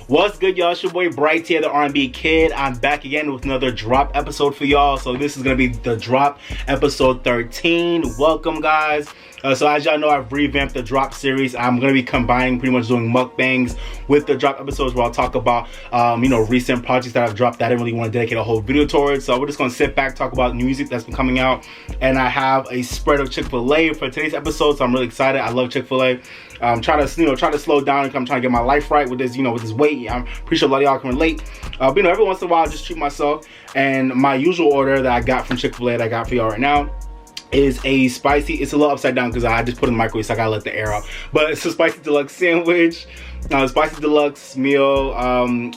What's good, y'all? It's your boy Bright here, the R&B Kid. I'm back again with another drop episode for y'all. So this is gonna be the drop episode 13. Welcome, guys. So as y'all know, I've revamped the drop series. I'm gonna be combining, pretty much doing mukbangs with the drop episodes where I'll talk about recent projects that I've dropped that I didn't really want to dedicate a whole video towards. So we're just gonna sit back, talk about new music that's been coming out, and I have a spread of Chick-fil-A for today's episode. So I'm really excited. I love Chick-fil-A. Try to slow down. I'm trying to get my life right with this, with this weight. I'm pretty sure a lot of y'all can relate. But every once in a while, I just treat myself. And my usual order that I got from Chick-fil-A that I got for y'all right now is a spicy, it's a little upside down because I just put it in the microwave, so I gotta let the air out. But it's a spicy deluxe sandwich, spicy deluxe meal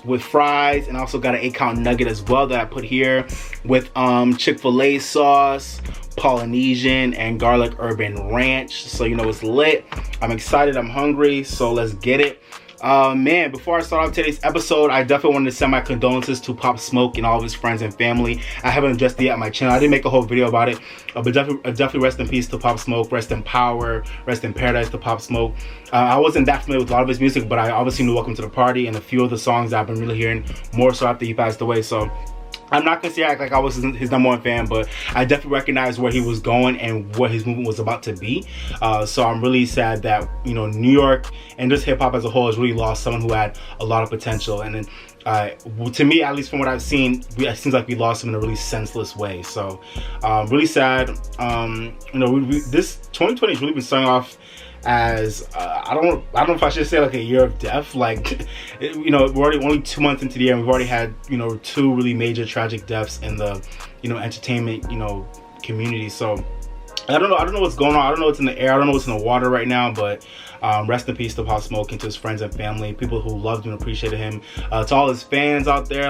with fries, and I also got an 8-count nugget as well that I put here with Chick-fil-A sauce, Polynesian, and garlic urban ranch. So it's lit. I'm excited, I'm hungry, so let's get it. Man, before I start off today's episode, I definitely wanted to send my condolences to Pop Smoke and all of his friends and family. I haven't addressed it yet on my channel. I didn't make a whole video about it, but definitely rest in peace to Pop Smoke, rest in power, rest in paradise to Pop Smoke. I wasn't that familiar with a lot of his music, but I obviously knew Welcome to the Party and a few of the songs that I've been really hearing more so after he passed away. So I'm not gonna say act like I was his number one fan, but I definitely recognized where he was going and what his movement was about to be. So I'm really sad that New York and just hip hop as a whole has really lost someone who had a lot of potential. And then to me, at least from what I've seen, it seems like we lost him in a really senseless way. So really sad. This 2020 has really been starting off as I don't know if I should say like a year of death. Like we're already only 2 months into the year and we've already had two really major tragic deaths in the entertainment community. So I don't know what's going on. I don't know what's in the air. I don't know what's in the water right now, but rest in peace to Pop Smoke and to his friends and family, people who loved and appreciated him. To all his fans out there,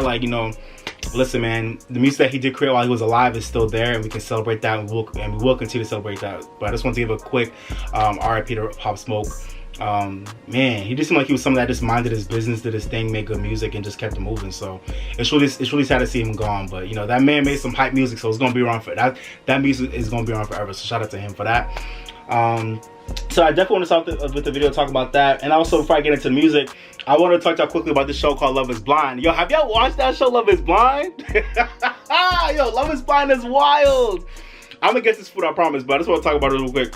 listen, man, the music that he did create while he was alive is still there, and we can celebrate that, and we will continue to celebrate that. But I just want to give a quick RIP to Pop Smoke. Man, he just seemed like he was someone that just minded his business, did his thing, made good music, and just kept it moving. So it's really sad to see him gone. But that man made some hype music, so it's gonna be around for that. That music is gonna be around forever. So shout out to him for that. So I definitely want to start with the video, talk about that. And also, before I get into music, I want to talk to y'all quickly about this show called Love is Blind. Yo, have y'all watched that show, Love is Blind? Yo, Love is Blind is wild. I'm gonna get this food, I promise, but I just want to talk about it real quick.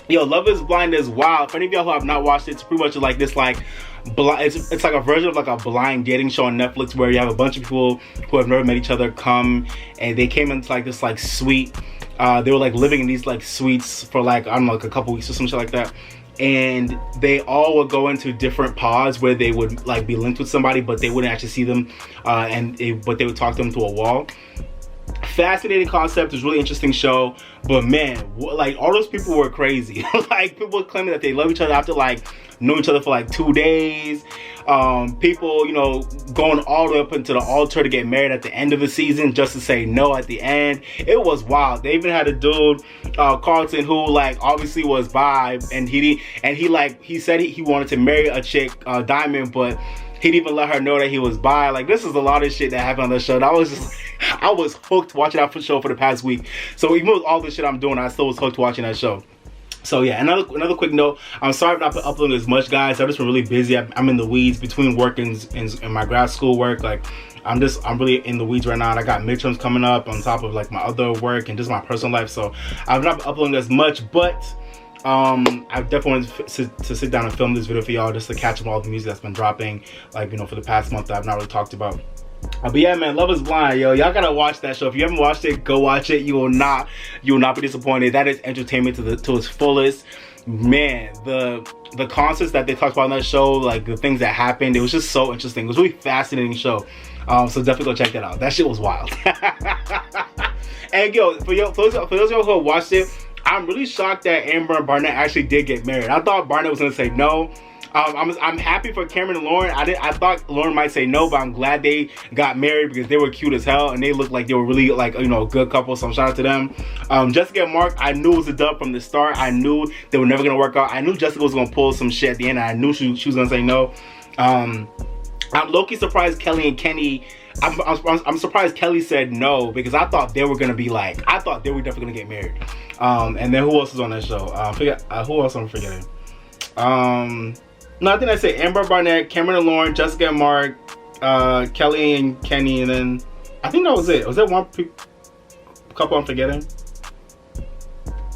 Yo, Love is Blind is wild. For any of y'all who have not watched it, it's pretty much like this, it's like a version of like a blind dating show on Netflix where you have a bunch of people who have never met each other come, and they came into like this suite. They were living in these suites for I don't know, a couple weeks or some shit like that. And they all would go into different pods where they would be linked with somebody, but they wouldn't actually see them, but they would talk to them through a wall. Fascinating concept. It's a really interesting show, but man, all those people were crazy. People claiming that they love each other after knowing each other for 2 days. People going all the way up into the altar to get married at the end of the season just to say no at the end. It was wild. They even had a dude, Carlton, who obviously was bi, and he said he wanted to marry a chick, Diamond, but he didn't even let her know that he was bi. This is a lot of shit that happened on the show. That was just, I was hooked watching that show for the past week. So even with all the shit I'm doing, I still was hooked watching that show. So yeah, another quick note. I'm sorry I've not been uploading as much, guys. I've just been really busy. I'm in the weeds between work and my grad school work. I'm really in the weeds right now. And I got midterms coming up on top of my other work and just my personal life. So I've not been uploading as much, but I definitely wanted to sit down and film this video for y'all just to catch up on all the music that's been dropping for the past month that I've not really talked about. But yeah, man, Love is Blind, yo, y'all gotta watch that show. If you haven't watched it, go watch it. You will not be disappointed. That is entertainment to its fullest. Man, the concepts that they talked about in that show, the things that happened, it was just so interesting. It was a really fascinating show. So definitely go check that out. That shit was wild. And yo, for those of y'all who have watched it, I'm really shocked that Amber and Barnett actually did get married. I thought Barnett was gonna say no. I'm happy for Cameron and Lauren. I thought Lauren might say no, but I'm glad they got married because they were cute as hell and they looked like they were really a good couple. So shout out to them. Jessica and Mark, I knew it was a dub from the start. I knew they were never gonna work out. I knew Jessica was gonna pull some shit at the end. And I knew she was gonna say no. I'm low-key surprised Kelly and Kenny. I'm surprised Kelly said no because I thought they were gonna be I thought they were definitely gonna get married. And then who else is on that show? Who else I'm forgetting? No, I think I say Amber Barnett, Cameron and Lauren, Jessica and Mark, Kelly and Kenny, and then I think that was it. Was there one couple I'm forgetting?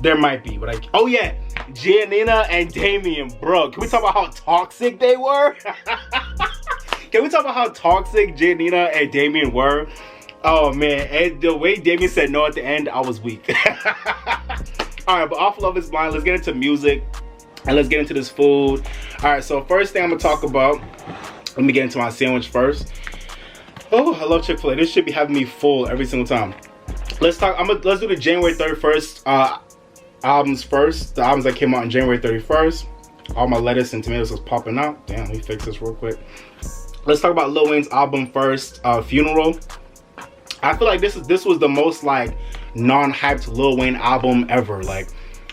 There might be, but oh yeah, Giannina and Damien, bro. Can we talk about how toxic they were? Can we talk about how toxic Giannina and Damien were? Oh man, and the way Damien said no at the end, I was weak. Alright, but off Love Is Blind, let's get into music and let's get into this food. Alright, so first thing I'm gonna talk about, let me get into my sandwich first. Oh, I love Chick-fil-A. This should be having me full every single time. Let's do the January 31st albums first. The albums that came out on January 31st. All my lettuce and tomatoes was popping out. Damn, let me fix this real quick. Let's talk about Lil Wayne's album first, Funeral. I feel like this was the most like non-hyped Lil Wayne album ever. Like,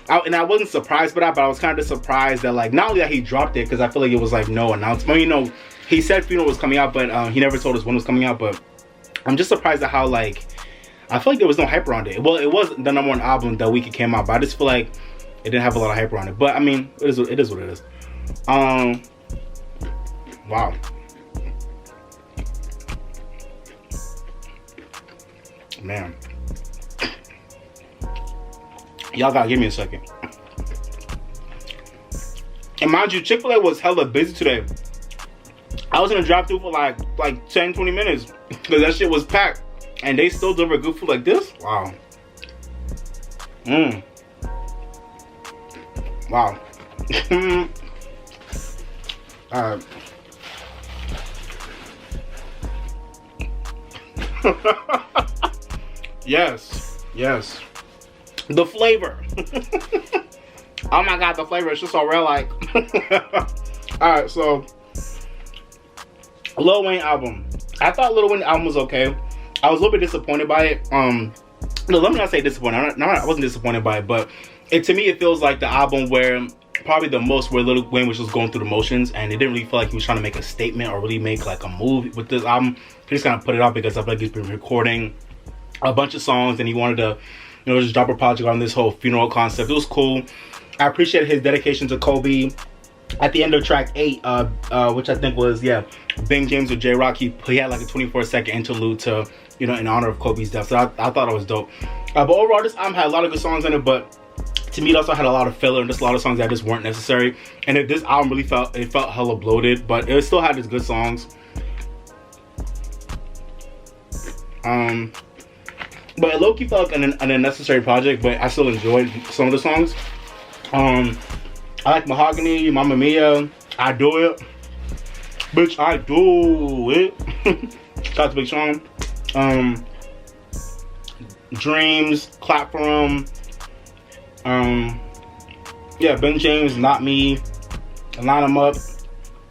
I wasn't surprised by that, but I was kind of surprised that like not only that he dropped it, because I feel like it was like no announcement. You know, he said Funeral was coming out, but he never told us when it was coming out. But I'm just surprised at how like I feel like there was no hype around it. Well, it was the #1 album the week it came out, but I just feel like it didn't have a lot of hype around it. But I mean, it is what it is. Wow. Man. Y'all gotta give me a second. And mind you, Chick-fil-A was hella busy today. I was in a drive-thru for like 10-20 minutes because that shit was packed. And they still deliver good food like this? Wow. Wow. Alright. Yes. The flavor. Oh my god, the flavor is just so real, like. Alright, so Lil Wayne album. I thought Lil Wayne album was okay. I was a little bit disappointed by it. No, let me not say disappointed. I wasn't disappointed by it, but to me it feels like the album where probably the most where Lil Wayne was just going through the motions, and it didn't really feel like he was trying to make a statement or really make like a move with this album. He just kind of put it out because I feel like he's been recording a bunch of songs and he wanted to, you know, just drop a project on this whole funeral concept. It was cool. I appreciated his dedication to Kobe. At the end of track 8, which I think was, Bing James with J-Rock, he had like a 24-second interlude to, you know, in honor of Kobe's death. So I thought it was dope. But overall, this album had a lot of good songs in it, but to me, it also had a lot of filler and just a lot of songs that just weren't necessary. And this album really felt hella bloated, but it still had its good songs. But it low-key felt like an unnecessary project, but I still enjoyed some of the songs. I like Mahogany, Mamma Mia, I Do It. Bitch, I do it. Shout out to Big Sean. Dreams, Clap For 'Em. Ben James, Not Me, Line 'Em Up.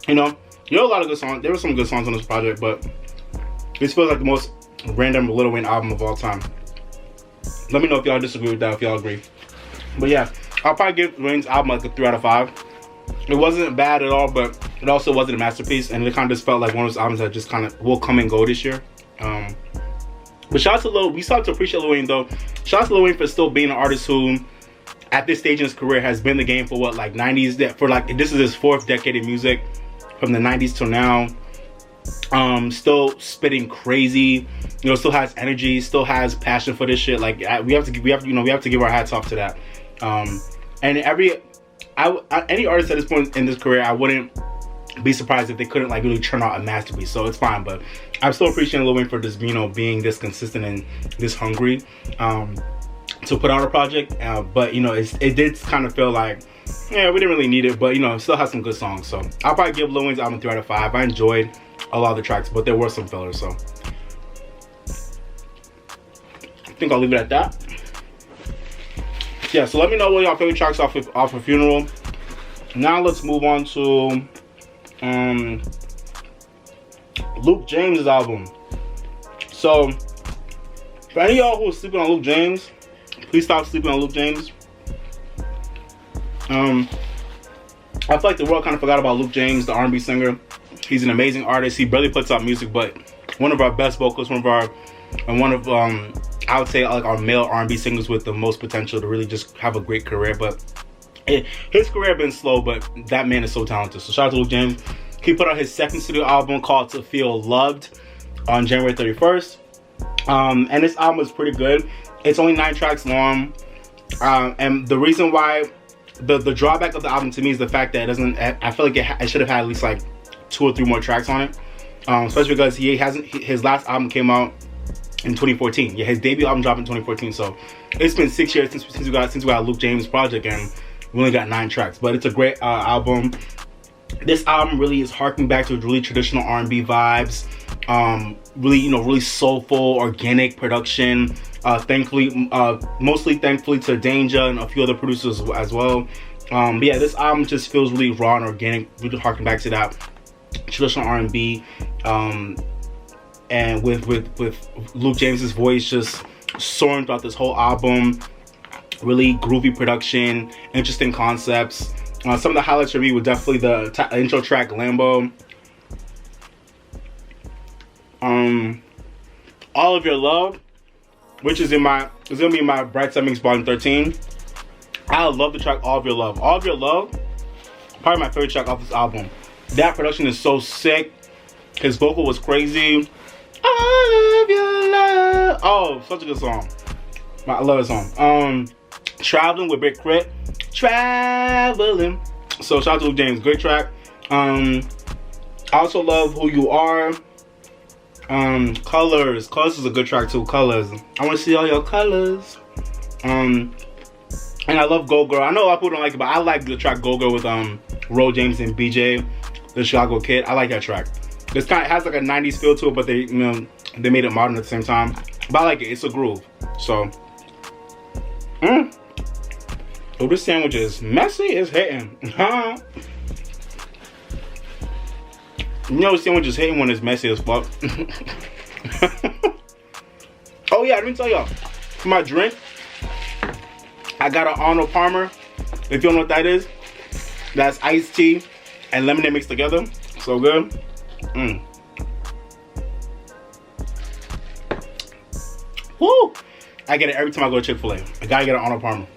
You know, a lot of good songs. There were some good songs on this project, but this feels like the most random Lil Wayne album of all time. Let me know if y'all disagree with that, if y'all agree. But yeah, I'll probably give Wayne's album like a 3 out of 5. It wasn't bad at all, but it also wasn't a masterpiece, and it kind of just felt like one of those albums that just kind of will come and go this year. But shout out to Lil, we started to appreciate Lil Wayne though. Shout out to Lil Wayne for still being an artist who, at this stage in his career, has been the game for what, like 90s, this is his 4th decade of music, from the 90s till now. Still spitting crazy, you know, still has energy, still has passion for this shit. Like we have to give our hats off to that. And any artist at this point in this career, I wouldn't be surprised if they couldn't like really churn out a masterpiece. So it's fine, but I'm still appreciating Lil Wayne for just, you know, being this consistent and this hungry to put out a project. But you know, it did kind of feel like, yeah, we didn't really need it, but you know, it still has some good songs. So I'll probably give Lil Wayne's album 3 out of 5. I enjoyed a lot of the tracks, but there were some fillers, so I think I'll leave it at that. Yeah, so let me know what y'all favorite tracks off of Funeral. Now let's move on to Luke James' album. So for any of y'all who are sleeping on Luke James, please stop sleeping on Luke James. I feel like the world kind of forgot about Luke James, the R&B singer. He's an amazing artist. He barely puts out music, but one of our best vocalists, one of I would say like our male R&B singers with the most potential to really just have a great career. But His career has been slow, but that man is so talented. So shout out to Luke James. He put out his second studio album called To Feel Loved on January 31st. And this album is pretty good. It's only 9 tracks long. And the reason why, the drawback of the album to me is the fact that it doesn't, I feel like it should have had at least like 2 or 3 more tracks on it. Especially because his last album came out in 2014. Yeah, his debut album dropped in 2014. So it's been 6 years since we got a Luke James project, and we only got 9 tracks. But it's a great album. This album really is harking back to really traditional R&B vibes. Really, really soulful, organic production. Mostly thankfully to Danger and a few other producers as well. But yeah, this album just feels really raw and organic, really harking back to that traditional R&B. And with Luke James's voice just soaring throughout this whole album. Really groovy production, interesting concepts. Some of the highlights for me were definitely the intro track Lambo. All of Your Love, which is gonna be in my Bright Side Mix Volume 13. I love the track All of Your Love. All of Your Love, probably my favorite track off this album. That production is so sick. His vocal was crazy. All of Your Love. Oh, such a good song. I love this song. Traveling with Big Crit. Traveling. So shout out to Luke James, great track. I also love Who You Are. Colors is a good track too. Colors, I want to see all your colors. And I love Go Girl. I know a lot of people don't like it, but I like the track Go Girl with Ro James and BJ, the Chicago Kid. I like that track. This kind of has like a 90s feel to it, but they made it modern at the same time. But I like it. It's a groove. So oh, this sandwich is messy. It's hitting. You know, sandwich is hitting when it's messy as fuck. Oh yeah, let me tell y'all. For my drink, I got an Arnold Palmer. If you don't know what that is, that's iced tea and lemonade mixed together. So good. Woo! I get it every time I go to Chick-fil-A. I gotta get an Arnold Palmer.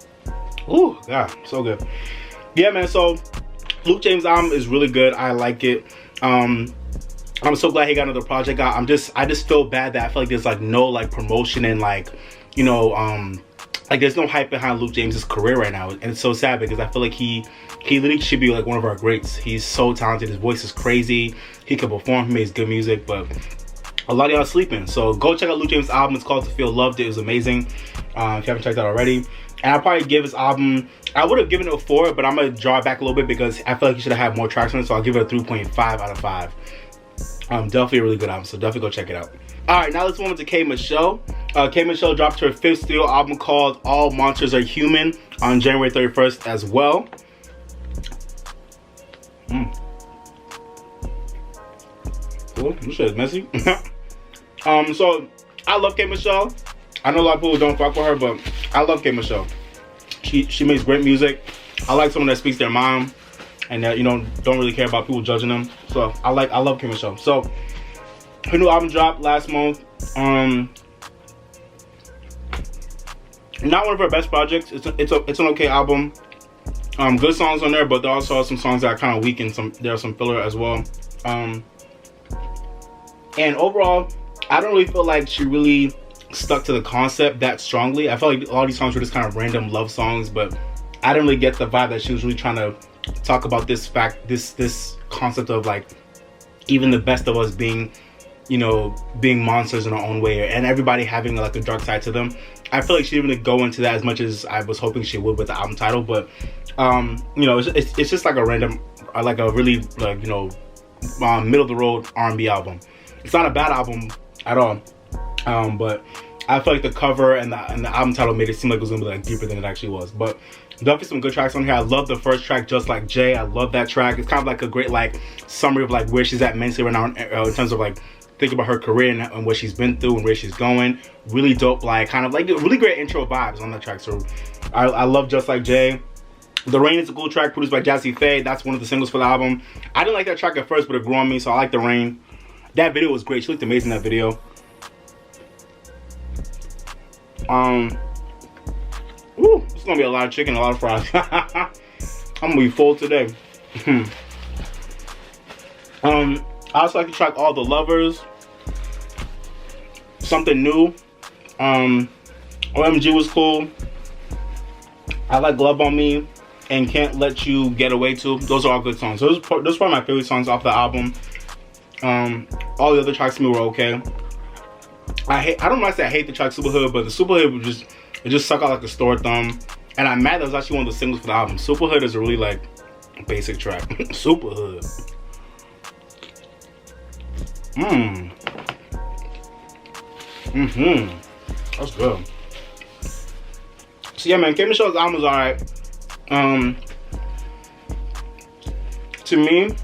Ooh, God, so good. Yeah, man, so Luke James' album is really good. I like it. I'm so glad he got another project out. I just feel bad that I feel like there's like no like promotion and like, like there's no hype behind Luke James's career right now. And it's so sad because I feel like he literally should be like one of our greats. He's so talented. His voice is crazy. He can perform. He makes good music, but a lot of y'all are sleeping. So go check out Luke James' album. It's called To Feel Loved. It was amazing. If you haven't checked it out already. And I'll probably give his album, I would have given it a 4, but I'm going to draw it back a little bit because I feel like he should have had more tracks on it. So I'll give it a 3.5 out of 5. Definitely a really good album, so definitely go check it out. Alright, now let's move on to K Michelle. K Michelle dropped her 5th studio album called All Monsters Are Human on January 31st as well. Cool, this shit is messy. So I love K Michelle. I know a lot of people don't fuck with her, but I love K Michelle. She makes great music. I like someone that speaks their mind and that don't really care about people judging them. So I love K Michelle. So her new album dropped last month. Not one of her best projects. It's an okay album. Good songs on there, but there also are some songs that are kind of weak and there are some filler as well. And overall, I don't really feel like she really stuck to the concept that strongly. I felt like all these songs were just kind of random love songs, but I didn't really get the vibe that she was really trying to talk about this concept of like even the best of us being monsters in our own way, and everybody having like a dark side to them. I feel like she didn't really go into that as much as I was hoping she would with the album title, but it's just like a random, like a really like middle of the road R&B album. It's not a bad album at all, but I feel like the cover and the album title made it seem like it was gonna be like deeper than it actually was. But definitely some good tracks on here. I love the first track, Just Like Jay. I love that track. It's kind of like a great like summary of like where she's at mentally right now in terms of like thinking about her career and what she's been through and where she's going. Really dope, like kind of like really great intro vibes on that track. So I love Just Like Jay. The Rain is a cool track produced by Jazzy Faye. That's one of the singles for the album. I didn't like that track at first, but it grew on me, so I like The Rain. That video was great. She looked amazing in that video. Ooh, it's gonna be a lot of chicken, a lot of fries. I'm gonna be full today. I also like the track All the Lovers. Something New. OMG was cool. I like Glove on Me and Can't Let You Get Away Too. Those are all good songs. Those are probably my favorite songs off the album. All the other tracks to me were okay. I don't want to say I hate the track Superhood, but the Superhood just suck out like a store thumb. And I'm mad that was actually one of the singles for the album. Superhood is a really like basic track. Superhood. That's good. So yeah, man, K Michelle's album was alright. To me,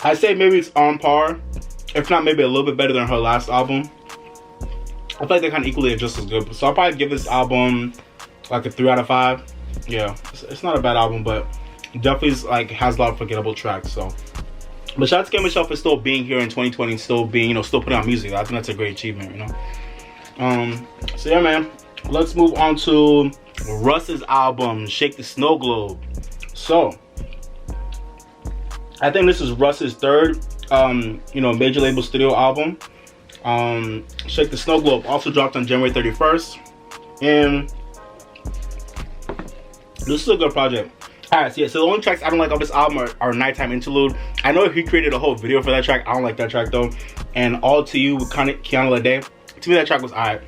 I say maybe it's on par, if not maybe a little bit better than her last album. I feel like they're kind of equally just as good. So I'll probably give this album like a 3 out of 5. Yeah, it's not a bad album, but definitely is, like, has a lot of forgettable tracks. So, but shout out to K Michelle for still being here in 2020, and still being, you know, still putting out music. I think that's a great achievement, you know. So yeah, man, let's move on to Russ's album, Shake the Snow Globe. So I think this is Russ's third, you know, major label studio album. Shake the Snow Globe also dropped on January 31st, and this is a good project. Alright, so yeah, so the only tracks I don't like on this album are Nighttime Interlude. I know he created a whole video for that track. I don't like that track though. And All To You with Kiana Lede. To me, that track was alright.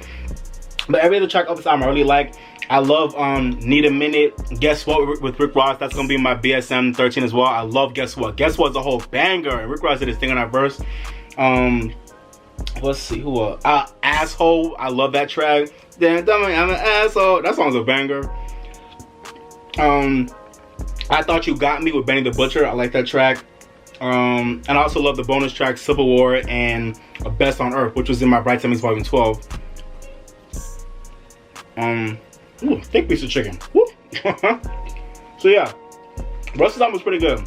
But every other track of this album I really like. I love Need a Minute, Guess What with Rick Ross. That's gonna be my BSM 13 as well. I love Guess What. Guess What's a whole banger. And Rick Ross did his thing on that verse. Let's see who Asshole. I love that track. Damn, I'm an asshole. That song's a banger. I Thought You Got Me with Benny the Butcher. I like that track. And I also love the bonus track Civil War and Best on Earth, which was in my Bright Times Volume 12. Ooh, thick piece of chicken. Woo. So yeah, Russ's album was pretty good.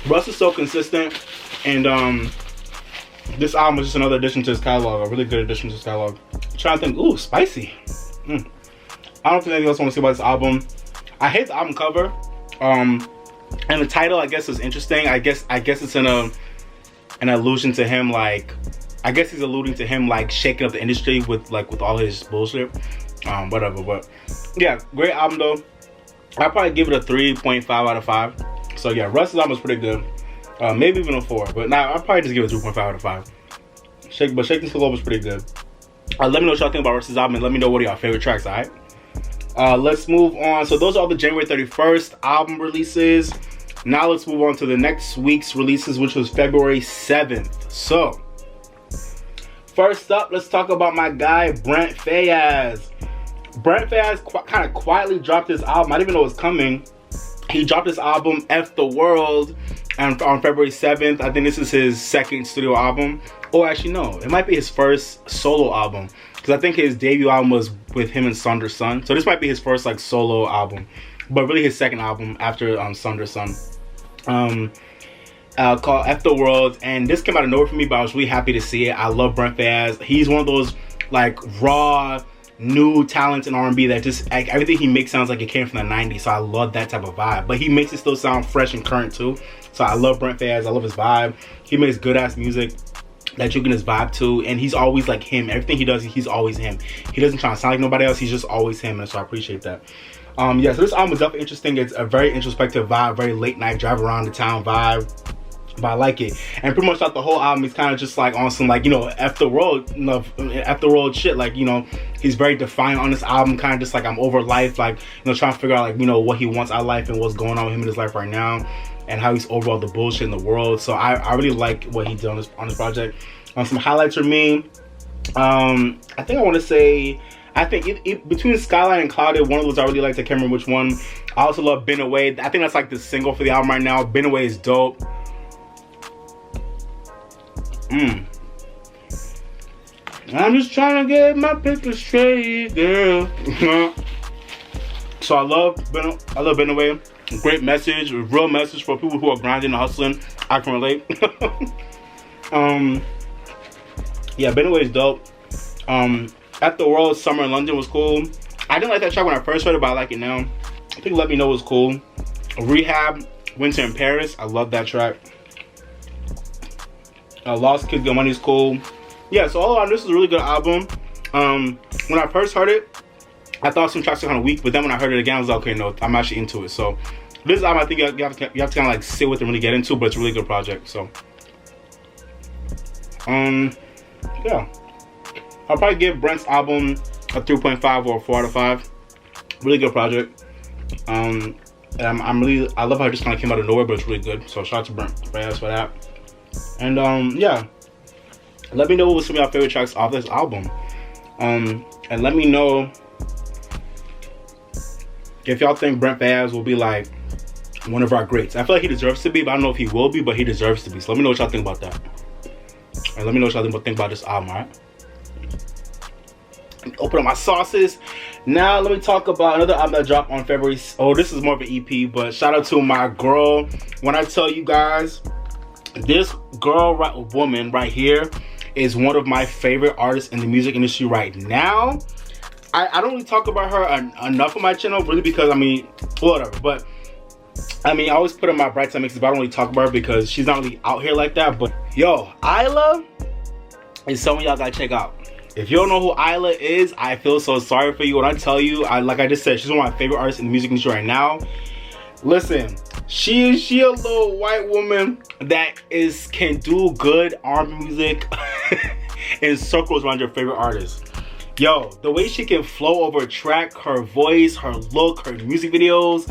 Russ is so consistent, and this album is just another addition to his catalog, a really good addition to his catalog. I'm trying to think. Ooh, spicy. I don't think anything else I want to say about this album. I hate the album cover. And the title, I guess, is interesting. I guess it's an allusion to him, like, I guess he's alluding to him like shaking up the industry with all his bullshit. Whatever, but yeah, great album though. I'd probably give it a 3.5 out of 5. So yeah, Russ's album was pretty good. Maybe even a 4, but now I'll probably just give it a 2.5 out of 5. Shaking the Globe was pretty good. Let me know what y'all think about Russ's album, and let me know what are y'all favorite tracks, alright? Let's move on. So those are all the January 31st album releases. Now let's move on to the next week's releases, which was February 7th. So first up, let's talk about my guy Brent Faiyaz. Brent Faiyaz kind of quietly dropped his album. I didn't even know it was coming. He dropped his album F the World on February 7th. I think this is his second studio album. Or actually no, it might be his first solo album, because I think his debut album was with him and Sunder Sun. So this might be his first like solo album, but really his second album after Sunder Sun. Called F the World, and this came out of nowhere for me, but I was really happy to see it. I love Brent Faiyaz. He's one of those like raw new talents in R&B that just like everything he makes sounds like it came from the 90s. So I love that type of vibe, but he makes it still sound fresh and current too. So I love Brent Faiyaz. I love his vibe. He makes good ass music that you can just vibe to, and he's always like him. Everything he does, he's always him. He doesn't try to sound like nobody else. He's just always him, and so I appreciate that. Yeah, so this album is definitely interesting. It's a very introspective vibe, very late night drive around the town vibe, but I like it. And pretty much throughout the whole album, he's kind of just like on some like, you know, F the world, you know, F the world shit. Like, you know, he's very defiant on this album, kind of just like I'm over life, like, you know, trying to figure out like, you know, what he wants out of life and what's going on with him in his life right now, and how he's over all the bullshit in the world. So I really like what he did on this project. Some highlights for me, I think I want to say, I think between Skyline and Clouded, one of those I really liked. I can't remember which one. I also love Been Away. I think that's like the single for the album right now. Been Away is dope. I'm just trying to get my picture straight, girl. So I love Been Away. Great message, a real message for people who are grinding and hustling. I can relate. Yeah, Been Away is dope. At the World, Summer in London was cool. I didn't like that track when I first heard it, but I like it now. I think Let Me Know was cool. Rehab, Winter in Paris, I love that track. Lost Kids Get Money is cool. Yeah, so all around, this is a really good album. When I first heard it, I thought some tracks were kind of weak, but then when I heard it again, I was like, okay, no, I'm actually into it. So this album, I think you have to kind of like sit with and really get into, but it's a really good project. So, yeah, I'll probably give Brent's album a 3.5 or a 4 out of 5. Really good project. And I love how it just kind of came out of nowhere, but it's really good. So shout out to Brent Faiyaz for that. And yeah, let me know what some of your favorite tracks off this album. And let me know if y'all think Brent Faiyaz will be like one of our greats. I feel like he deserves to be, but I don't know if he will be, but he deserves to be. So let me know what y'all think about that. And let me know what y'all think about this album, alright? Open up my sauces. Now let me talk about another album that dropped on February. Oh, this is more of an EP, but shout out to my girl. When I tell you guys, this woman right here is one of my favorite artists in the music industry right now. I don't really talk about her enough on my channel, really, because I mean, whatever. But I mean, I always put in my bright side mixes, but I don't really talk about her because she's not really out here like that. But yo, Isla is someone y'all gotta check out. If you don't know who Isla is, I feel so sorry for you. When I tell you, like I just said, she's one of my favorite artists in the music industry right now. Listen, she a little white woman that can do good R&B music in circles around your favorite artists. Yo, the way she can flow over a track, her voice, her look, her music videos,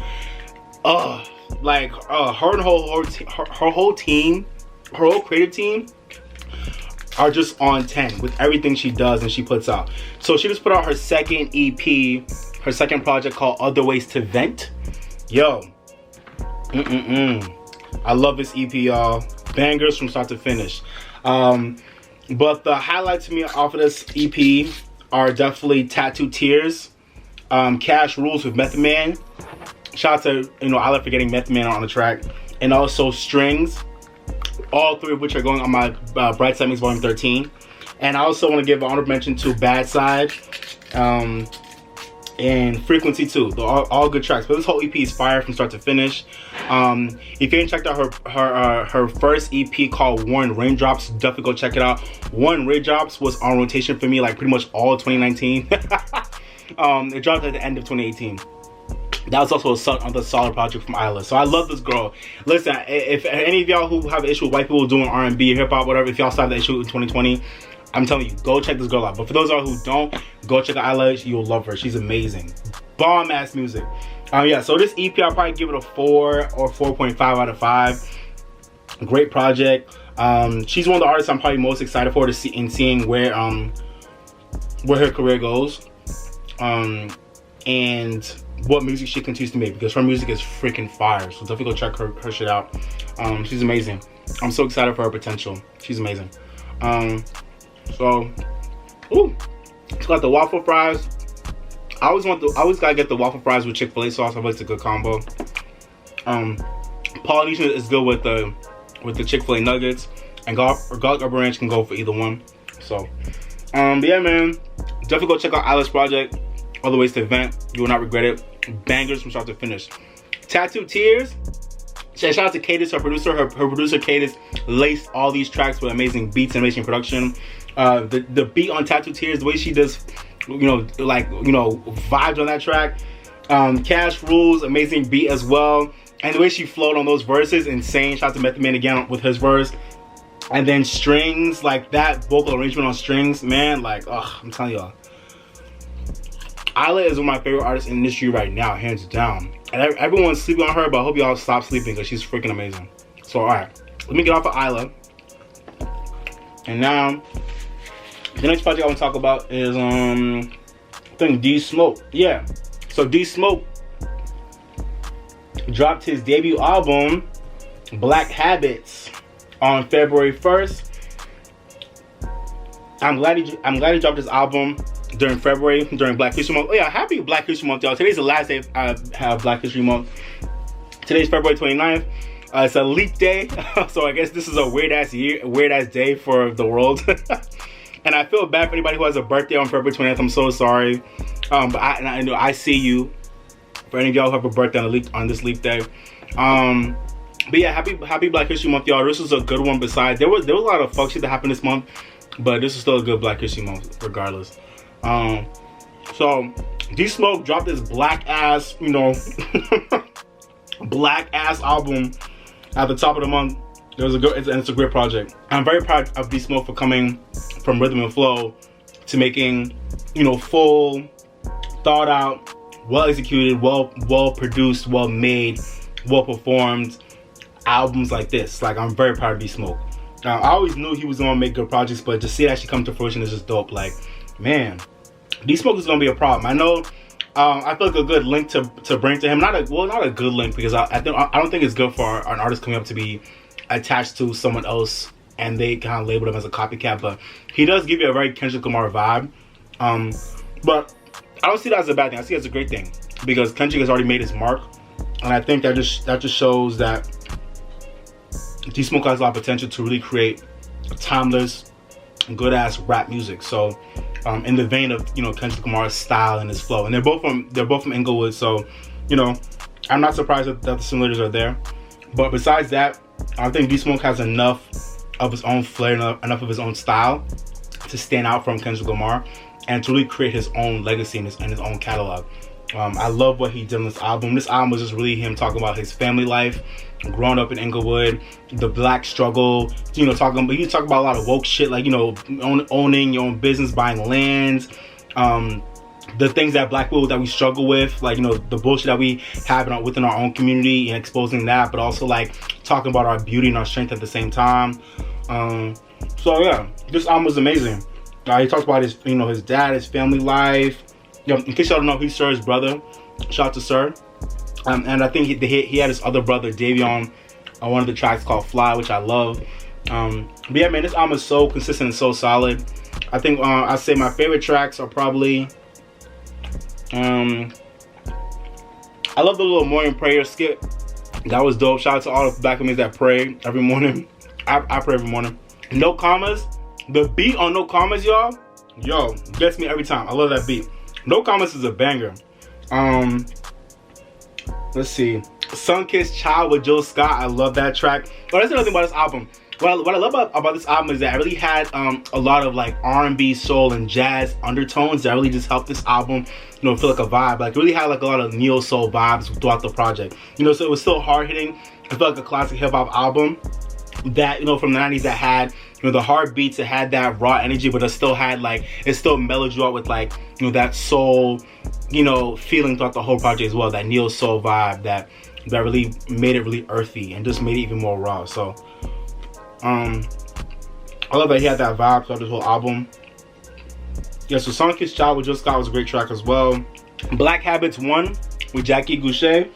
her and her whole team, her whole creative team are just on 10 with everything she does and she puts out. So she just put out her second EP, her second project called Other Ways to Vent. Yo, I love this EP, y'all. Bangers from start to finish. But the highlight to me off of this EP are definitely Tattoo Tears, Cash Rules with Method Man. Shout out to, Isla for getting Method Man on the track. And also Strings. All three of which are going on my Bright Side Mix Volume 13. And I also want to give an honorable mention to Bad Side and Frequency too. They're all good tracks. But this whole EP is fire from start to finish. If you haven't checked out her first EP called One Raindrops, definitely go check it out. One Raindrops was on rotation for me like pretty much all of 2019. It dropped at the end of 2018. That was also another solid project from Isla. So I love this girl. Listen, if any of y'all who have an issue with white people doing R&B, hip hop, whatever, if y'all still have that issue in 2020, I'm telling you, go check this girl out. But for those of y'all who don't, go check out Isla. You'll love her. She's amazing. Bomb ass music. Yeah, so this EP, I'll probably give it a 4 or 4.5 out of 5. Great project. She's one of the artists I'm probably most excited for to see in seeing where her career goes. And what music she continues to make, because her music is freaking fire. So definitely go check her shit out. She's amazing. I'm so excited for her potential. She's amazing. So, it's got the waffle fries. I always gotta get the waffle fries with Chick-fil-A sauce. I feel like it's a good combo. Polynesian is good with the Chick-fil-A nuggets, and garlic herb ranch can go for either one. So, but yeah, man, definitely go check out Isla's project, Other Ways to Vent. You will not regret it. Bangers from start to finish. Tattoo Tears. Shout out to Cadis, her producer. Her producer Cadis laced all these tracks with amazing beats and amazing production. The beat on Tattoo Tears, the way she does, vibes on that track. Cash Rules, amazing beat as well. And the way she flowed on those verses, insane. Shout out to Method Man again with his verse. And then Strings, like that vocal arrangement on Strings, man, I'm telling y'all. Isla is one of my favorite artists in the industry right now, hands down. And everyone's sleeping on her, but I hope y'all stop sleeping because she's freaking amazing. So, alright, let me get off of Isla. And now, the next project I want to talk about is, I think D Smoke. Yeah, so D Smoke dropped his debut album, Black Habits, on February 1st. I'm glad he dropped his album during February, during Black History Month. Oh yeah, happy Black History Month, y'all. Today's the last day I have Black History Month. Today's February 29th. It's a leap day, so I guess this is a weird ass day for the world. And I feel bad for anybody who has a birthday on February 29th. I'm so sorry. But I know I see you for any of y'all who have a birthday on this leap day. But yeah, happy Black History Month, y'all. This was a good one. Besides, there was a lot of fuck shit that happened this month, but this is still a good Black History Month regardless. So D Smoke dropped this black ass, you know, black ass album at the top of the month. It's a great project. I'm very proud of D Smoke for coming from rhythm and flow to making, you know, full, thought out, well executed, well produced, well made, well performed albums like this. Like, I'm very proud of D Smoke. I always knew he was gonna make good projects, but to see it actually come to fruition is just dope. Like, man, D Smoke is gonna be a problem. I know. I feel like a good link to bring to him. Not a good link, because I don't think it's good for an artist coming up to be attached to someone else and they kind of label him as a copycat. But he does give you a very Kendrick Lamar vibe. But I don't see that as a bad thing. I see it as a great thing, because Kendrick has already made his mark, and I think that just shows that D Smoke has a lot of potential to really create timeless, good ass rap music. So, in the vein of, you know, Kendrick Lamar's style and his flow, and they're both from Inglewood, so, you know, I'm not surprised that the similarities are there. But besides that, I think D Smoke has enough of his own flair, enough of his own style to stand out from Kendrick Lamar and to really create his own legacy and his own catalog. I love what he did on this album. This album was just really him talking about his family life, growing up in Inglewood, the black struggle, you know, he talking about a lot of woke shit, like, you know, owning your own business, buying lands, the things that black people that we struggle with, like, you know, the bullshit that we have within our own community, and exposing that, but also like talking about our beauty and our strength at the same time. So yeah, this album was amazing. He talks about his, you know, his dad, his family life. You know, in case y'all don't know, he's Sir's brother. Shout out to Sir. And I think he had his other brother Davion on one of the tracks called Fly, which I love. But yeah, man, this album is so consistent and so solid. I think I'd say my favorite tracks are probably I love the little morning prayer skit. That was dope. Shout out to all the black women that pray every morning. I pray every morning. No Commas. The beat on No Commas, y'all, gets me every time. I love that beat. No Commas is a banger. Let's see. Sunkissed Child with Jill Scott. I love that track. Oh, that's another thing about this album. What I love about this album is that it really had a lot of like R&B, soul, and jazz undertones that really just helped this album, you know, feel like a vibe. Like, it really had like a lot of neo soul vibes throughout the project. You know, so it was still hard hitting. It felt like a classic hip hop album that, you know, from the 90s, that had, you know, the hard beats, it had that raw energy, but it still had like, it still mellowed you out with like, you know, that soul, you know, feeling throughout the whole project as well. That neo soul vibe that really made it really earthy and just made it even more raw. So I love that he had that vibe throughout this whole album. Yeah, so Sunkissed Child with Jill Scott was a great track as well. Black Habits 1 with Jackie Goucher,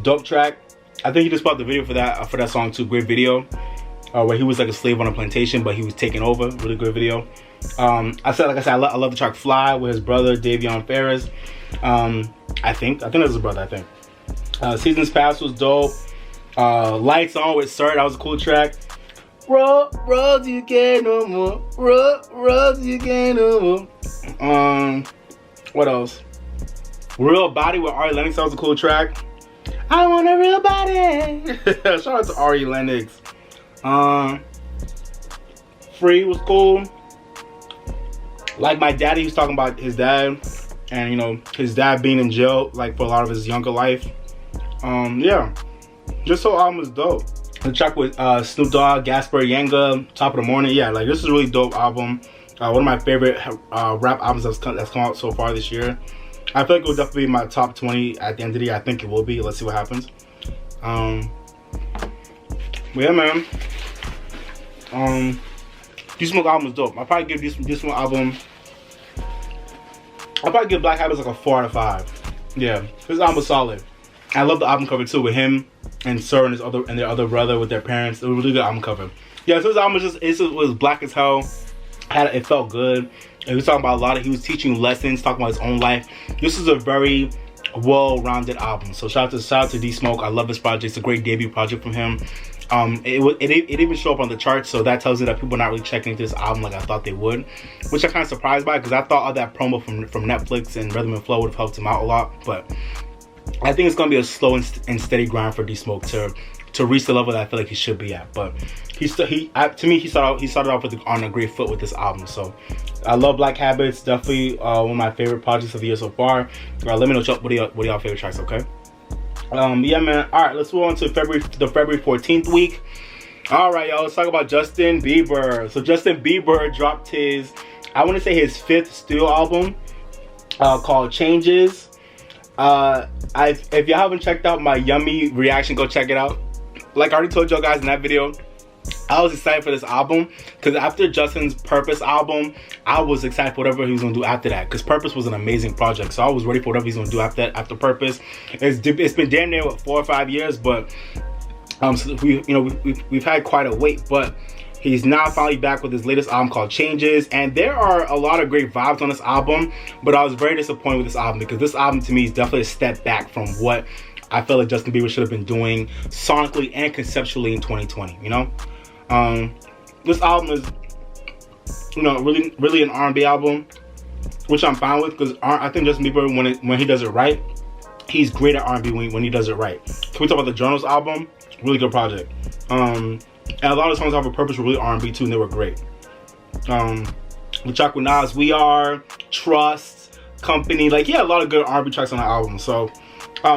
dope track. I think he just put out the video for that song too. Great video, where he was like a slave on a plantation, but he was taking over. Really good video. Like I said, I love the track Fly with his brother Davion Farris. I think that's his brother. I think Seasons Past was dope. Lights On with Sir, that was a cool track. Rub, you can't no more. Rub, you can't no more. What else? Real Body with Ari Lennox, that was a cool track. I want a real body. Shout out to Ari Lennox. Free was cool. Like My Daddy, he was talking about his dad, and, you know, his dad being in jail like for a lot of his younger life. Yeah, this whole album is dope. The track with Snoop Dogg, Gasper Yanga, Top of the Morning. Yeah, like, this is a really dope album. One of my favorite rap albums that's come out so far this year. I feel like it will definitely be my top 20 at the end of the year. I think it will be. Let's see what happens. Yeah, man. D Smoke album is dope. I'll probably give this one album. I'll probably give Black Habits like a 4 out of 5. Yeah, this album was solid. I love the album cover too, with him and Sir and their other brother with their parents. It was a really good album cover. Yeah, so this album was black as hell. It felt good. He was talking about a lot of, he was teaching lessons, talking about his own life. This is a very well-rounded album. So shout out to D Smoke. I love this project. It's a great debut project from him. It even showed up on the charts, so that tells you that people are not really checking into this album like I thought they would, which I'm kind of surprised by, because I thought all that promo from Netflix and Rhythm and Flow would have helped him out a lot. But I think it's gonna be a slow and steady grind for D Smoke to reach the level that I feel like he should be at. But he started off on a great foot with this album. So I love Black Habits, definitely one of my favorite projects of the year so far. Let me know what are y'all favorite tracks, okay? Yeah, man. All right, let's move on to the February 14th week. All right, y'all, let's talk about Justin Bieber. So Justin Bieber dropped his, I want to say his 5th studio album called Changes. If y'all haven't checked out my Yummy reaction, go check it out. Like I already told y'all guys in that video, I was excited for this album because after Justin's Purpose album, I was excited for whatever he was gonna do after that, because Purpose was an amazing project. So I was ready for whatever he's gonna do after Purpose. It's been damn near 4 or 5 years, but so we've had quite a wait, but he's now finally back with his latest album called Changes, and there are a lot of great vibes on this album, but I was very disappointed with this album because this album to me is definitely a step back from what I felt like Justin Bieber should have been doing sonically and conceptually in 2020, you know? This album is, really an R&B album, which I'm fine with, because I think Justin Bieber, when he does it right, he's great at R&B when he does it right. Can we talk about the Journals album? Really good project. And a lot of songs off of Purpose were really R&B too, and they were great. The track with Nas, We Are, Trust, Company, like, yeah, a lot of good R&B tracks on the album. So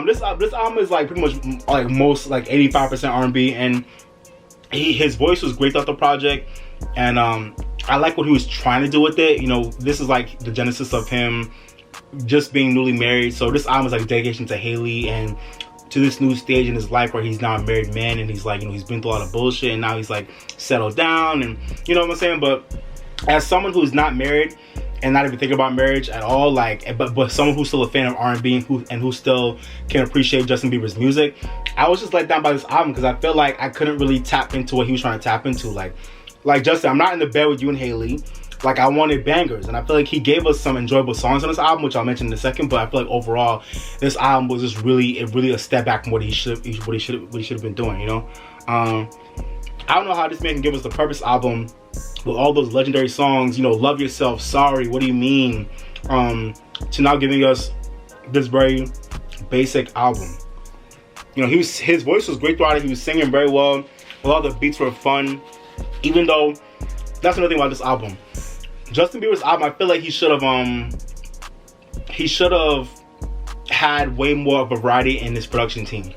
this album is like pretty much like most, like 85% R&B, and his voice was great throughout the project, and I like what he was trying to do with it. This is like the genesis of him just being newly married. So this album is like a dedication to Haley and to this new stage in his life where he's now a married man, and he's like, he's been through a lot of bullshit, and now he's like settled down, and you know what I'm saying. But as someone who's not married and not even thinking about marriage at all, like, but someone who's still a fan of R&B and who still can appreciate Justin Bieber's music, I was just let down by this album because I feel like I couldn't really tap into what he was trying to tap into. Like Justin, I'm not in the bed with you and Haley. Like, I wanted bangers, and I feel like he gave us some enjoyable songs on this album, which I'll mention in a second. But I feel like overall, this album was just really a step back from what he should have been doing. I don't know how this man can give us the Purpose album with all those legendary songs. Love Yourself, Sorry, What Do You Mean, to now giving us this very basic album. His voice was great throughout it. He was singing very well. A lot of the beats were fun, even though that's another thing about this album. Justin Bieber's album, I feel like he should have had way more of a variety in his production team.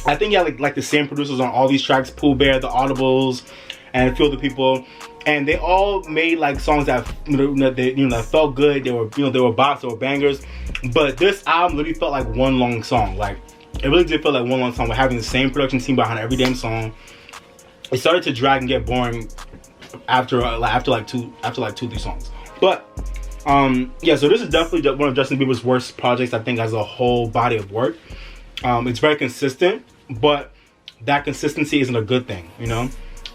I think he had like the same producers on all these tracks: Pooh Bear, The Audibles, and a few other people, and they all made like songs that that felt good. They were bops, they were bangers. But this album literally felt like one long song. Like, it really did feel like one long song. We're having the same production team behind every damn song. It started to drag and get boring after like 2-3 songs. But yeah, so this is definitely one of Justin Bieber's worst projects, I think, as a whole body of work. It's very consistent, but that consistency isn't a good thing.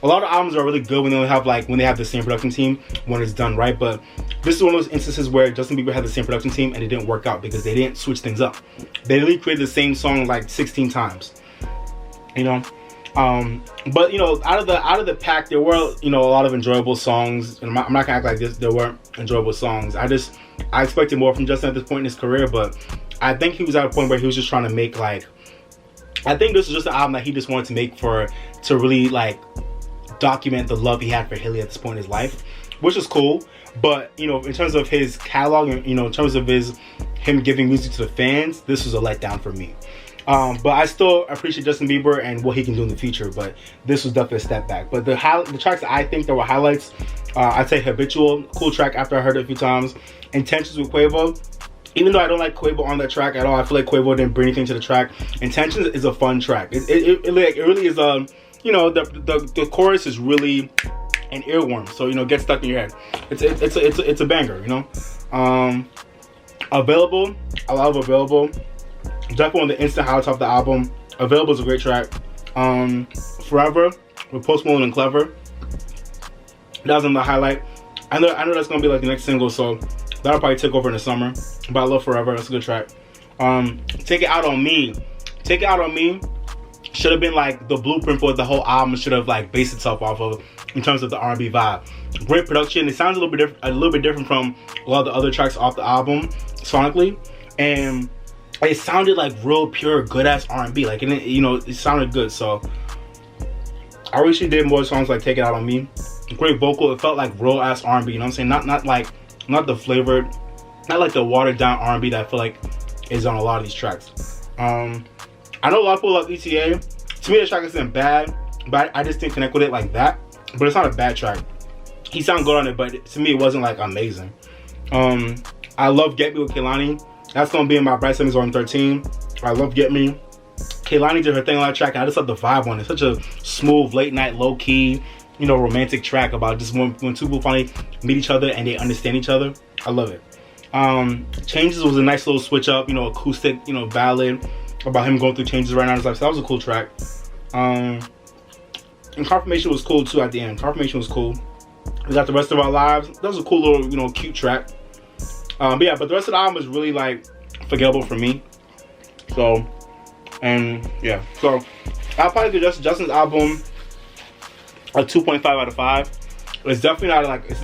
A lot of albums are really good when they have the same production team, when it's done right. But this is one of those instances where Justin Bieber had the same production team and it didn't work out because they didn't switch things up. They literally created the same song like 16 times. But out of the pack, there were a lot of enjoyable songs, and I'm not gonna act like there weren't enjoyable songs. I expected more from Justin at this point in his career, but I think he was at a point where he was just trying to make I think this was just an album that he just wanted to make to really like document the love he had for Haley at this point in his life, which is cool. But in terms of his catalog, and in terms of him giving music to the fans, this was a letdown for me. But I still appreciate Justin Bieber and what he can do in the future, but this was definitely a step back. But the tracks that I think that were highlights, I'd say Habitual, cool track after I heard it a few times. Intentions with Quavo, even though I don't like Quavo on that track at all, I feel like Quavo didn't bring anything to the track. Intentions is a fun track. It really is the chorus is really an earworm, so get stuck in your head. It's a banger, Available, I love Available. Definitely one of the instant highlights off the album. Available is a great track. Forever with Post Malone and Clever, that was another highlight. I know that's gonna be like the next single, so that'll probably take over in the summer. But I love Forever. That's a good track. Take It Out on Me. Take It Out on Me should have been like the blueprint for the whole album. Should have like based itself off of in terms of the R&B vibe. Great production. It sounds a little bit different from a lot of the other tracks off the album sonically, and it sounded like real pure good ass R&B. Like, you know, it sounded good. So I wish she did more songs like Take It Out on Me. Great vocal. It felt like real ass R&B. You know what I'm saying? Not the flavored, not like the watered down R&B that I feel like is on a lot of these tracks. I know a lot of people love ETA. To me, the track isn't bad, but I just didn't connect with it like that. But it's not a bad track. He sounded good on it, but to me, it wasn't like amazing. I love Get Me with Kehlani. That's gonna be in my Bright Simmons on 13. I love Get Me. Kehlani did her thing on that track, and I just love the vibe on it. Such a smooth, late night, low key, you know, romantic track about just when two people finally meet each other and they understand each other. I love it. Changes was a nice little switch up, you know, acoustic, you know, ballad about him going through changes right now in his life. So that was a cool track. And Confirmation was cool too at the end. Confirmation was cool. We got The Rest of Our Lives. That was a cool little, you know, cute track. But yeah, but the rest of the album was really like forgettable for me. So, and yeah, so I'll probably give Justin's album a 2.5 out of 5. It's definitely not like it's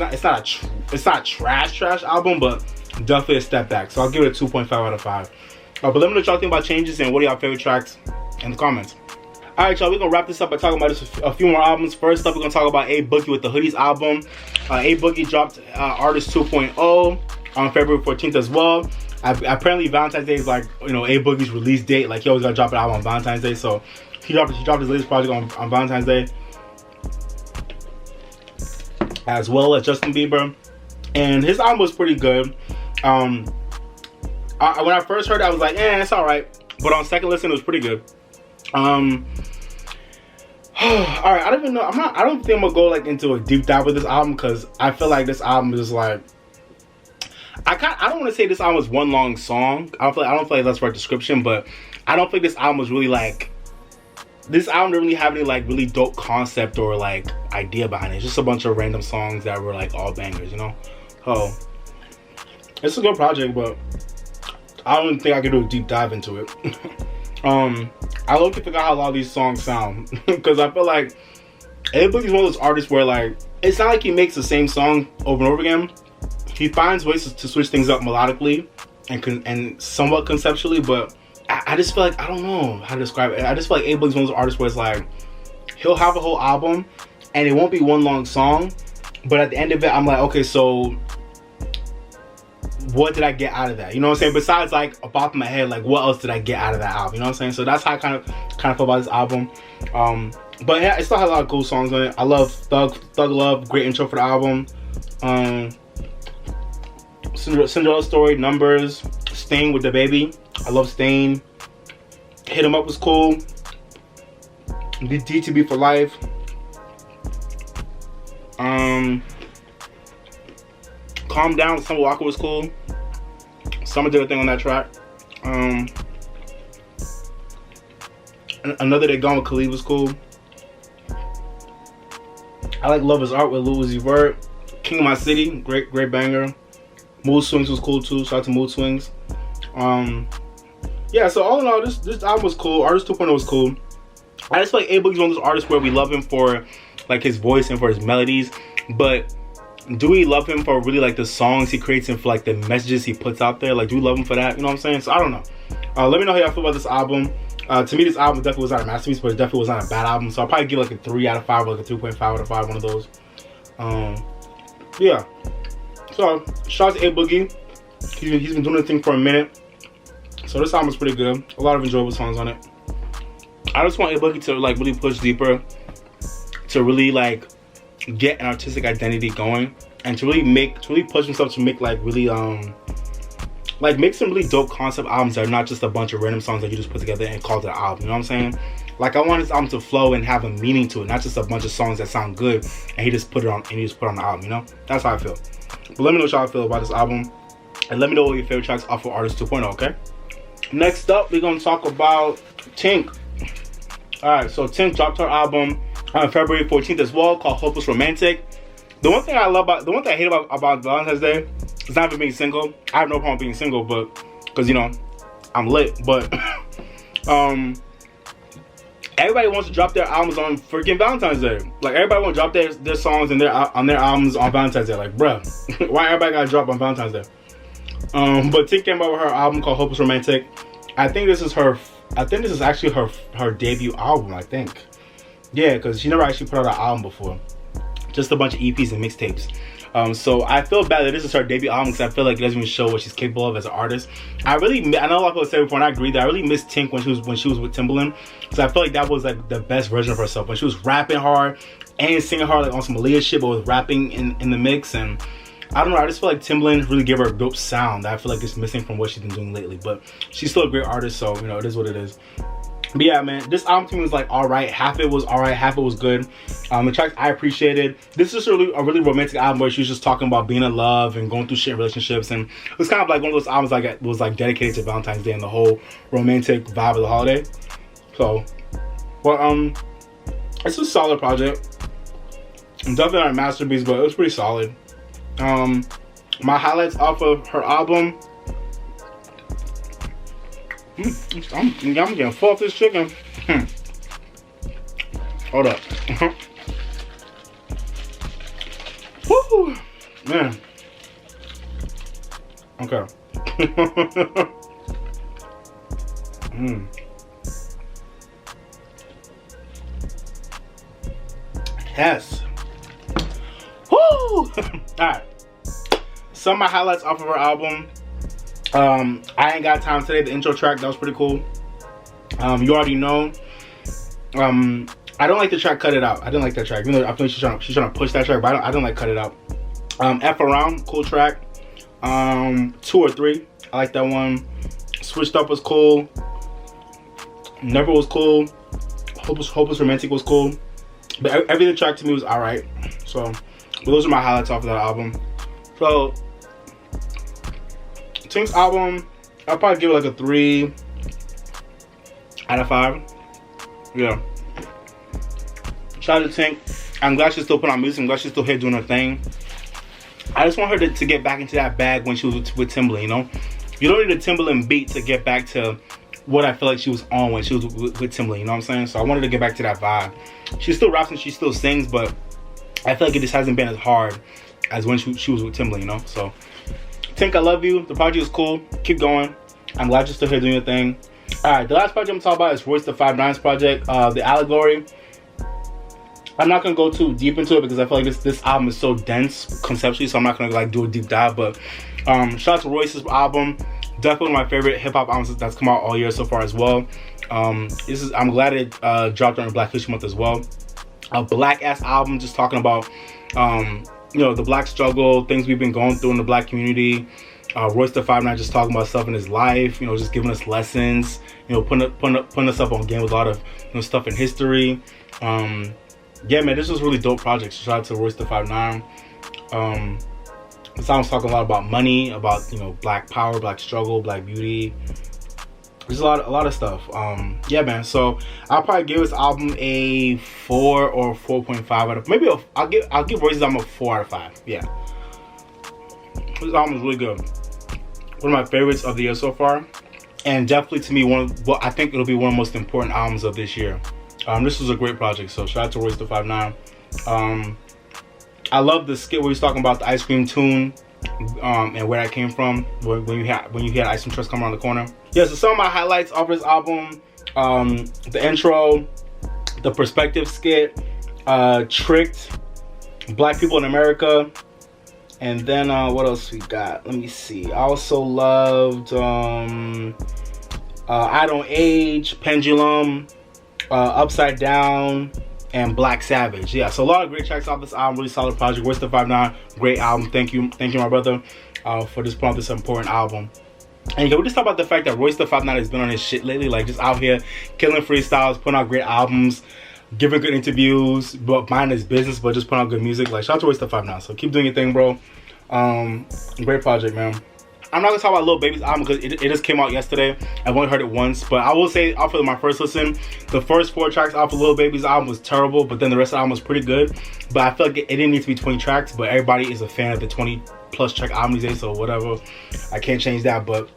not trash album, but definitely a step back. So I'll give it a 2.5 out of 5. But let me know what y'all think about Changes and what are y'all favorite tracks in the comments. Alright, y'all, we're gonna wrap this up by talking about just a few more albums. First up, we're gonna talk about A Boogie with the Hoodie's album. A Boogie dropped Artist 2.0 on February 14th as well. Apparently Valentine's Day is like, you know, A Boogie's release date. Like, he always gotta drop an album on Valentine's Day. So he dropped his latest project on Valentine's Day, as well as Justin Bieber. And his album was pretty good. When I first heard it, I was like, it's alright. But on second listen, it was pretty good. Alright, I don't even know. I don't think I'm gonna go like into a deep dive with this album, because I feel like this album is like, I don't want to say this album is one long song. I don't feel like that's the right description, but I don't think this album was really like, this album didn't really have any like really dope concept or like idea behind it. It's just a bunch of random songs that were like all bangers, you know. Oh, it's a good project, but I don't think I could do a deep dive into it. I love to figure out how a lot of these songs sound, because I feel like A Boogie's one of those artists where like, it's not like he makes the same song over and over again. He finds ways to switch things up melodically and somewhat conceptually, but I just feel like, I don't know how to describe it. I just feel like A Boogie's one of those artists where it's like, he'll have a whole album and it won't be one long song, but at the end of it, I'm like, okay, so what did I get out of that? You know what I'm saying? Besides like a bop in my head, like what else did I get out of that album? You know what I'm saying? So that's how I kind of feel about this album. But yeah, it still has a lot of cool songs on it. I love Thug Love, great intro for the album. Cinderella Story, Numbers, Stain with the Baby. I love Stain. Hit 'Em Up was cool. DTB for Life. Calm Down with Summer Walker was cool. Summer did a thing on that track. Another Day Gone with Khalid was cool. I like Love Is Art with Lil Uzi Vert. King of My City, great banger. Mood Swings was cool too. Shout out to Mood Swings. Yeah, so all in all, this album was cool. Artist 2.0 was cool. I just feel like A Boogie's one of those artists where we love him for like his voice and for his melodies, but do we love him for really like the songs he creates and for like the messages he puts out there? Like, do we love him for that? You know what I'm saying? So I don't know. Let me know how y'all feel about this album. To me, this album definitely was not a masterpiece, but it definitely was not a bad album. So I'll probably give like a 3 out of 5 or like a 3.5 out of 5, one of those. Yeah. So shout out to A Boogie. He's been doing the thing for a minute. So this album is pretty good. A lot of enjoyable songs on it. I just want A Boogie to like really push deeper, to really like get an artistic identity going, and to really push himself to make like really like make some really dope concept albums that are not just a bunch of random songs that you just put together and call it an album. You know what I'm saying? Like, I want this album to flow and have a meaning to it, not just a bunch of songs that sound good and he just put it on the album. You know, that's how I feel. But let me know what y'all feel about this album, and let me know what your favorite tracks are for Artist 2.0. Okay. Next up, we're gonna talk about Tink. Alright, so Tink dropped her album on February 14th as well, called Hopeless Romantic. The one thing I hate about Valentine's Day is not even being single. I have no problem being single, but because, you know, I'm lit. But everybody wants to drop their albums on freaking Valentine's Day. Like, everybody wants to drop their songs and their albums on Valentine's Day. Like, bruh, why everybody gotta drop on Valentine's Day? But Tink came out with her album called Hopeless Romantic. I think this is her. I think this is actually her debut album. I think. Yeah, because she never actually put out an album before. Just a bunch of EPs and mixtapes. So I feel bad that this is her debut album because I feel like it doesn't even show what she's capable of as an artist. I know a lot of people said before, and I agree that I really miss Tink when she was with Timbaland, because I feel like that was like the best version of herself when she was rapping hard and singing hard, like on some Aaliyah shit, but with rapping in the mix. And I don't know, I just feel like Timbaland really gave her a dope sound that I feel like it's missing from what she's been doing lately. But she's still a great artist, so you know, it is what it is. But yeah, man, this album to me was like alright. Half it was alright, half it was good. The tracks I appreciated. This is a really romantic album where she was just talking about being in love and going through shit in relationships, and it was kind of like one of those albums like was like dedicated to Valentine's Day and the whole romantic vibe of the holiday. So, well, it's a solid project. Definitely not a masterpiece, but it was pretty solid. My highlights off of her album. I'm getting full off this chicken. Hold up. Woo, man. Okay. Yes. Woo. All right. Some of my highlights off of her album. I Ain't Got Time Today, the intro track, that was pretty cool. You already know. I don't like the track Cut It Out. I didn't like that track. Even though I feel like she's trying to push that track, but I don't like Cut It Out. F Around, cool track. 2 or 3, I like that one. Switched Up was cool. Never was cool. Hopeless Romantic was cool. But every other track to me was alright. So, but those are my highlights off of that album. So, Tink's album, I'll probably give it like a 3 out of 5. Yeah. Shout out to Tink. I'm glad she's still putting out music. I'm glad she's still here doing her thing. I just want her to get back into that bag when she was with Timbaland, you know? You don't need a Timbaland beat to get back to what I feel like she was on when she was with Timbaland, you know what I'm saying? So I wanted to get back to that vibe. She still raps and she still sings, but I feel like it just hasn't been as hard as when she was with Timbaland, you know? So, Tink, I love you. The project is cool. Keep going. I'm glad you're still here doing your thing. Alright, the last project I'm talking about is Royce da 5'9's project, The Allegory. I'm not gonna go too deep into it because I feel like this album is so dense conceptually, so I'm not gonna like do a deep dive. But shout out to Royce's album. Definitely one of my favorite hip hop albums that's come out all year so far as well. I'm glad it dropped during Black History Month as well. A black ass album, just talking about you know, the black struggle, things we've been going through in the black community. Royce da 5'9 just talking about stuff in his life, you know, just giving us lessons, you know, putting us up on game with a lot of, you know, stuff in history. Yeah, man, this was a really dope project. So shout out to Royce da 5'9. The song's talking a lot about money, about, you know, black power, black struggle, black beauty. There's a lot of stuff. Yeah, man. So I'll probably give this album a 4 or 4.5 out of, maybe I'll give Royce's album a 4 out of 5. Yeah, this album is really good. One of my favorites of the year so far, and definitely to me I think it'll be one of the most important albums of this year. This was a great project, so shout out to Royce da 5'9. I love the skit where he's talking about the ice cream tune and where that came from when you had Ice Cream Trucks come around the corner. Yeah, so some of my highlights of this album, the intro, the perspective skit, Tricked, Black People in America, and then what else we got? Let me see. I also loved I Don't Age, Pendulum, Upside Down, and Black Savage. Yeah, so a lot of great tracks off this album. Really solid project. Royce da 5'9, great album. Thank you my brother, for just putting out this important album. And we just talk about the fact that Royce da 5'9 has been on his shit lately, like just out here killing freestyles, putting out great albums, giving good interviews, but mind his business, but just putting out good music. Like, shout out to Royce da 5'9. So keep doing your thing, bro. Great project, man. I'm not gonna talk about Lil Baby's album because it just came out yesterday. I've only heard it once, but I will say off of my first listen, the first 4 tracks off of Lil Baby's album was terrible, but then the rest of the album was pretty good. But I feel like it didn't need to be 20 tracks, but everybody is a fan of the 20+ track album these days, so whatever. I can't change that, but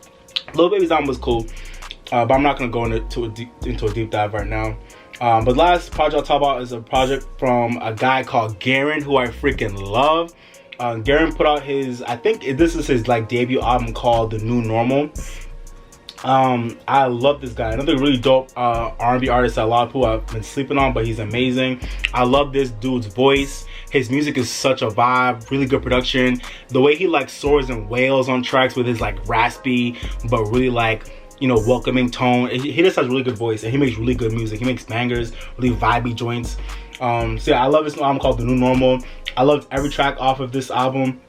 Lil Baby's album was cool. But I'm not gonna go into a deep dive right now. But the last project I'll talk about is a project from a guy called Garen, who I freaking love. Garen put out his, I think this is his like debut album called The New Normal. I love this guy. Another really dope R&B artist that a lot of people have been sleeping on, but he's amazing. I love this dude's voice. His music is such a vibe, really good production. The way he like soars and wails on tracks with his like raspy but really like, you know, welcoming tone. He just has a really good voice, and he makes really good music. He makes bangers, really vibey joints. So yeah, I love this new album called The New Normal. I loved every track off of this album.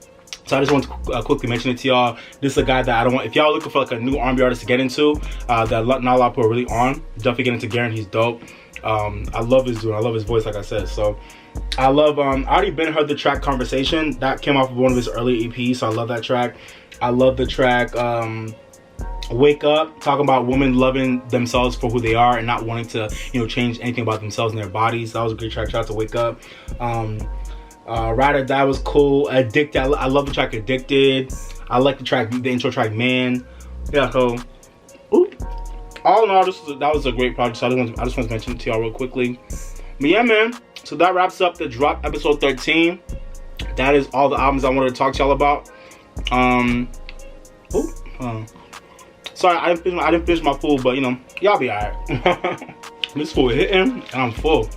So I just want to quickly mention it to y'all. This is a guy that I don't want, if y'all looking for like a new R&B artist to get into, that not a lot of people are really on, definitely get into Garen. He's dope. I love his dude. I love his voice, like I said. So I love, I already been heard the track Conversation. That came off of one of his early EPs, so I love that track. I love the track Wake Up, talking about women loving themselves for who they are and not wanting to, you know, change anything about themselves and their bodies. That was a great track. Shout out to Wake Up. Ride or Die was cool. Addicted, I love the track Addicted. I like the track, the intro track Man. Yeah, so all in all, that was a great project. So I just want to mention it to y'all real quickly. But yeah, man, so that wraps up the drop episode 13. That is all the albums I wanted to talk to y'all about. Sorry, I didn't finish my food, but you know, y'all be alright. This food hitting, and I'm full.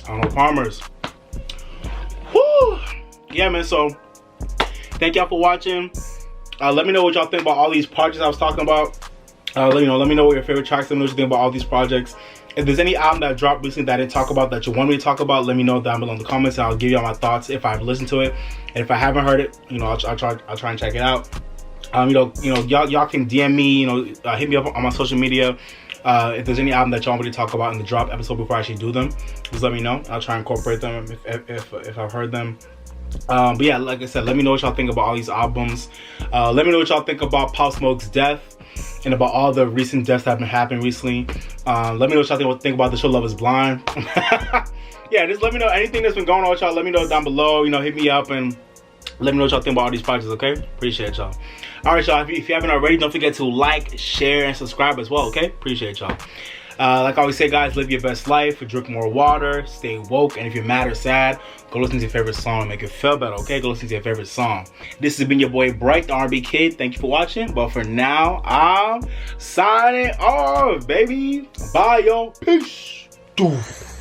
I don't know, farmers. Whew. Yeah, man, so thank y'all for watching. Let me know what y'all think about all these projects I was talking about. Let me know what your favorite tracks. Let me know what you think about all these projects. If there's any album that dropped recently that I didn't talk about that you want me to talk about, let me know down below in the comments, and I'll give y'all my thoughts if I've listened to it. And if I haven't heard it, you know, I'll try and check it out. Y'all can DM me, hit me up on my social media. If there's any album that y'all want me to talk about in the drop episode before I actually do them, just let me know. I'll try and incorporate them if I've heard them. But yeah, like I said, let me know what y'all think about all these albums. Let me know what y'all think about Pop Smoke's death and about all the recent deaths that have been happening recently. Let me know what y'all think about the show Love Is Blind. Yeah, just let me know anything that's been going on with y'all. Let me know down below. Hit me up and let me know what y'all think about all these projects, okay? Appreciate y'all. All right, y'all, if you haven't already, don't forget to like, share, and subscribe as well, okay? Appreciate y'all. Like I always say, guys, live your best life, drink more water, stay woke, and if you're mad or sad, go listen to your favorite song and make it feel better, okay? Go listen to your favorite song. This has been your boy, Bright, the R&B Kid. Thank you for watching, but for now, I'm signing off, baby. Bye, yo. Peace. Doof.